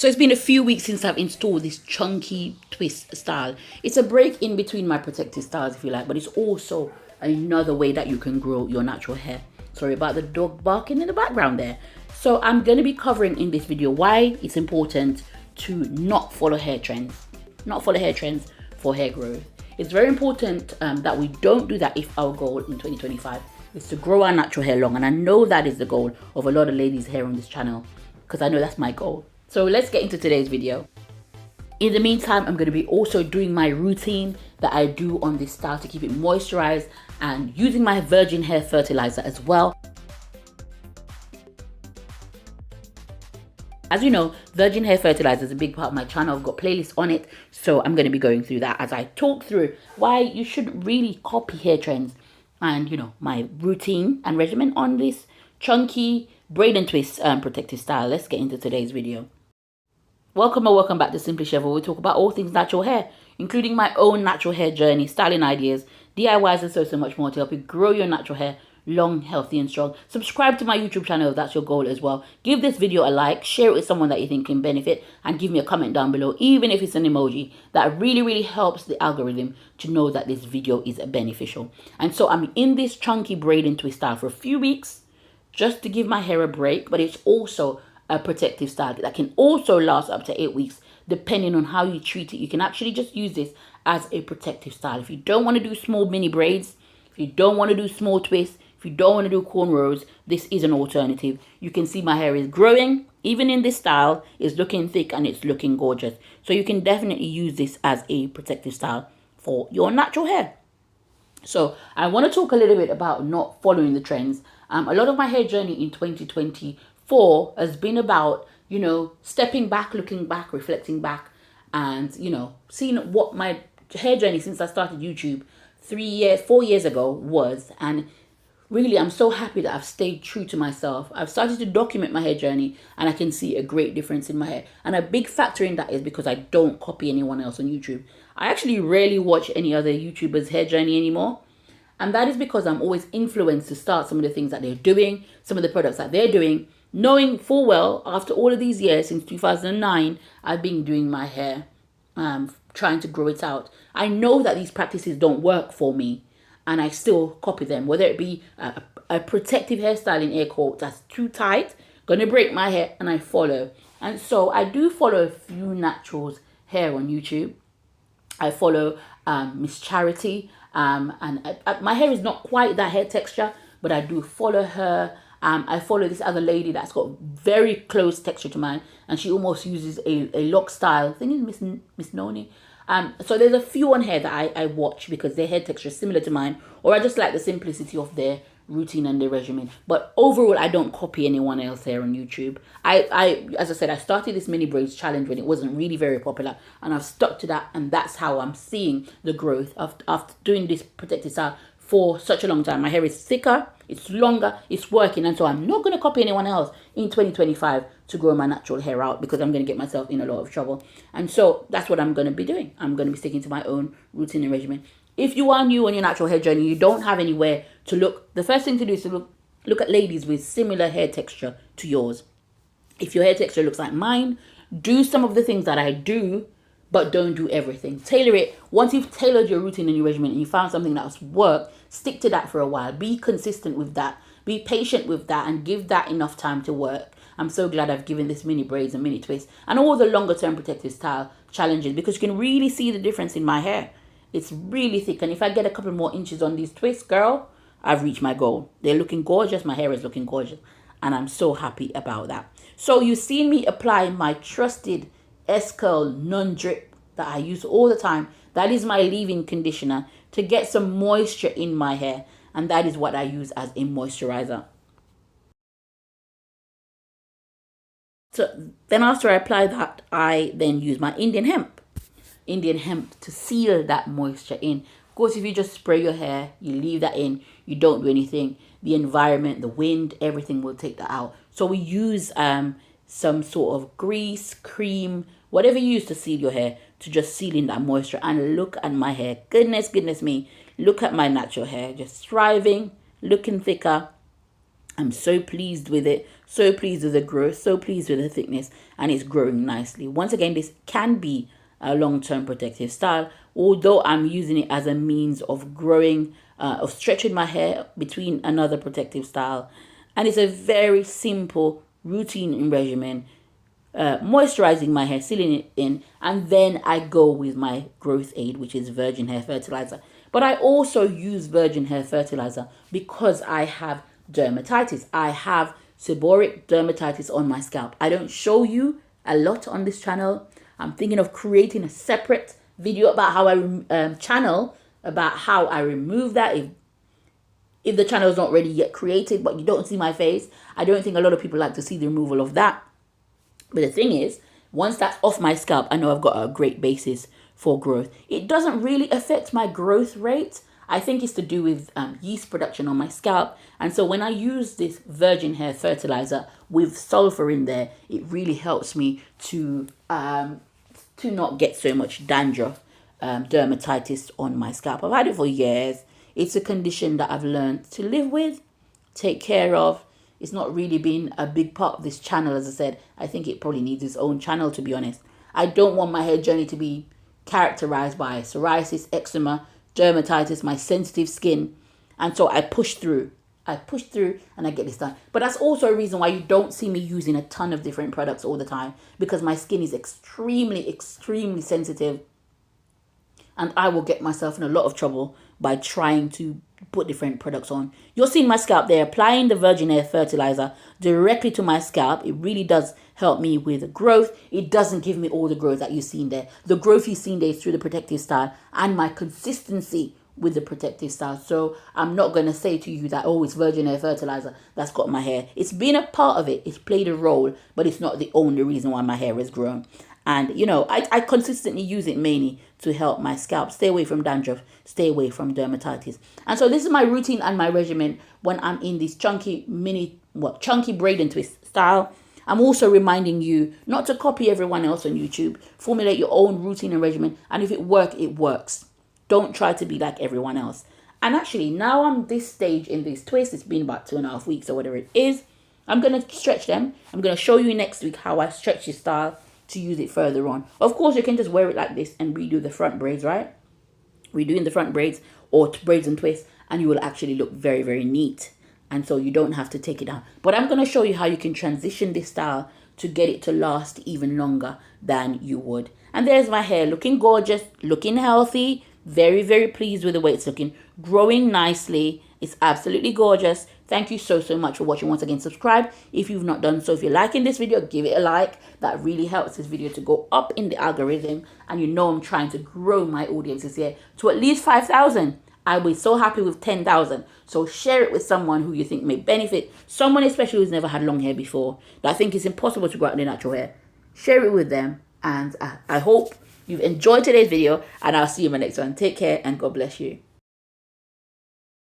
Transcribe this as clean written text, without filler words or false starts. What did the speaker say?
So it's been a few weeks since I've installed this chunky twist style. It's a break in between my protective styles, if you like, but it's also another way that you can grow your natural hair. Sorry about the dog barking in the background there. So I'm going to be covering in this video why it's important to not follow hair trends. Not follow hair trends for hair growth. It's very important that we don't do that if our goal in 2025 is to grow our natural hair long. And I know that is the goal of a lot of ladies' hair on this channel, because I know that's my goal. So let's get into today's video. In the meantime, I'm going to be also doing my routine that I do on this style to keep it moisturized and using my virgin hair fertilizer as well. As you know, virgin hair fertilizer is a big part of my channel. I've got playlists on it, so I'm going to be going through that as I talk through why you should really copy hair trends and, you know, my routine and regimen on this chunky braid and twist protective style. Let's get into today's video. Welcome or welcome back to Simply Shev, where we talk about all things natural hair, including my own natural hair journey, styling ideas, DIYs, and so much more to help you grow your natural hair long, healthy, and strong. Subscribe to my YouTube channel if that's your goal as well. Give this video a like, share it with someone that you think can benefit, and give me a comment down below, even if it's an emoji. That really helps the algorithm to know that this video is beneficial. And so I'm in this chunky braid and twist style for a few weeks just to give my hair a break, but it's also a protective style that can also last up to 8 weeks depending on how you treat it. You can actually just use this as a protective style. If you don't want to do small mini braids, if you don't want to do small twists, if you don't want to do cornrows, this is an alternative. You can see my hair is growing. Even in this style, it's looking thick and it's looking gorgeous. So you can definitely use this as a protective style for your natural hair. So I want to talk a little bit about not following the trends. A lot of my hair journey in 2024 has been about, you know, stepping back, looking back, reflecting back, and, you know, seeing what my hair journey since I started YouTube 4 years ago was. And really, I'm so happy that I've stayed true to myself. I've started to document my hair journey and I can see a great difference in my hair. And a big factor in that is because I don't copy anyone else on YouTube. I actually rarely watch any other YouTubers' hair journey anymore. And that is because I'm always influenced to start some of the things that they're doing, some of the products that they're doing, knowing full well, after all of these years, since 2009, I've been doing my hair, trying to grow it out. I know that these practices don't work for me, and I still copy them, whether it be a protective hairstyle in air quotes that's too tight, gonna break my hair, and I follow. And so I do follow a few naturals hair on YouTube. I follow Miss Charity, and my hair is not quite that hair texture, but I do follow her. I follow this other lady that's got very close texture to mine, and she almost uses a lock style. I think it's Miss Noni. So there's a few on here that I watch because their hair texture is similar to mine, or I just like the simplicity of their routine and their regimen. But overall, I don't copy anyone else here on YouTube. As I said, I started this mini braids challenge when it wasn't really very popular, and I've stuck to that, and that's how I'm seeing the growth after doing this protective style for such a long time. My hair is thicker, it's longer, it's working, and so I'm not going to copy anyone else in 2025 to grow my natural hair out, because I'm going to get myself in a lot of trouble. And so that's what I'm going to be doing. I'm going to be sticking to my own routine and regimen. If you are new on your natural hair journey, you don't have anywhere to look, the first thing to do is to look at ladies with similar hair texture to yours. If your hair texture looks like mine, do some of the things that I do, but don't do everything. Tailor it. Once you've tailored your routine and your regimen and you found something that's worked, stick to that for a while. Be consistent with that. Be patient with that and give that enough time to work. I'm so glad I've given this mini braids and mini twists and all the longer term protective style challenges, because you can really see the difference in my hair. It's really thick, and if I get a couple more inches on these twists, girl, I've reached my goal. They're looking gorgeous. My hair is looking gorgeous, and I'm so happy about that. So you see me apply my trusted S-Curl non-drip that I use all the time. That is my leave-in conditioner to get some moisture in my hair, and that is what I use as a moisturizer. So then after I apply that, I then use my Indian hemp to seal that moisture in. Of course, if you just spray your hair, you leave that in, you don't do anything, the environment, the wind, everything will take that out. So we use some sort of grease, cream, whatever you use to seal your hair, to just seal in that moisture. And look at my hair. Goodness me. Look at my natural hair, just thriving, looking thicker. I'm so pleased with it, So pleased with the growth, so pleased with the thickness, and it's growing nicely. Once again, this can be a long-term protective style, although I'm using it as a means of growing, of stretching my hair between another protective style. And it's a very simple routine and regimen, moisturizing my hair, sealing it in, and then I go with my growth aid, which is virgin hair fertilizer. But I also use virgin hair fertilizer because I have dermatitis. I have seborrheic dermatitis on my scalp. I don't show you a lot on this channel. I'm thinking of creating a separate video about how I about how I remove that if the channel is not ready yet created, but you don't see my face. I don't think a lot of people like to see the removal of that. But the thing is, once that's off my scalp, I know I've got a great basis for growth. It doesn't really affect my growth rate. I think it's to do with yeast production on my scalp. And so when I use this virgin hair fertilizer with sulfur in there, it really helps me to not get so much dandruff, dermatitis on my scalp. I've had it for years. It's a condition that I've learned to live with, take care of. It's not really been a big part of this channel, as I said. I think it probably needs its own channel, to be honest. I don't want my hair journey to be characterized by psoriasis, eczema, dermatitis, my sensitive skin. And so I push through. And I get this done. But that's also a reason why you don't see me using a ton of different products all the time, because my skin is extremely, extremely sensitive. And I will get myself in a lot of trouble by trying to put different products on. You're seeing my scalp there, applying the virgin hair fertilizer directly to my scalp. It really does help me with growth. It doesn't give me all the growth that you've seen there. The growth you've seen there is through the protective style and my consistency with the protective style. So I'm not going to say to you that, oh, it's virgin hair fertilizer that's got my hair. It's been a part of it. It's played a role, but it's not the only reason why my hair has grown. And, you know, I consistently use it mainly to help my scalp stay away from dandruff, stay away from dermatitis. And so this is my routine and my regimen when I'm in this chunky braid and twist style. I'm also reminding you not to copy everyone else on YouTube. Formulate your own routine and regimen. And if it works, it works. Don't try to be like everyone else. And actually, now I'm this stage in this twist. It's been about 2.5 weeks or whatever it is. I'm going to stretch them. I'm going to show you next week how I stretch this style to use it further on. Of course, you can just wear it like this and redo the front braids, right? Redoing the front braids or braids and twists, and you will actually look very, very neat. And so you don't have to take it down. But I'm going to show you how you can transition this style to get it to last even longer than you would. And there's my hair looking gorgeous, looking healthy. Very, very pleased with the way it's looking. Growing nicely. It's absolutely gorgeous. Thank you so much for watching. Once again, subscribe if you've not done so. If you're liking this video, give it a like. That really helps this video to go up in the algorithm. And you know I'm trying to grow my audience this year to at least 5,000. I was so happy with 10,000. So share it with someone who you think may benefit. Someone especially who's never had long hair before. That I think it's impossible to grow out their natural hair. Share it with them. And I hope you've enjoyed today's video. And I'll see you in my next one. Take care and God bless you.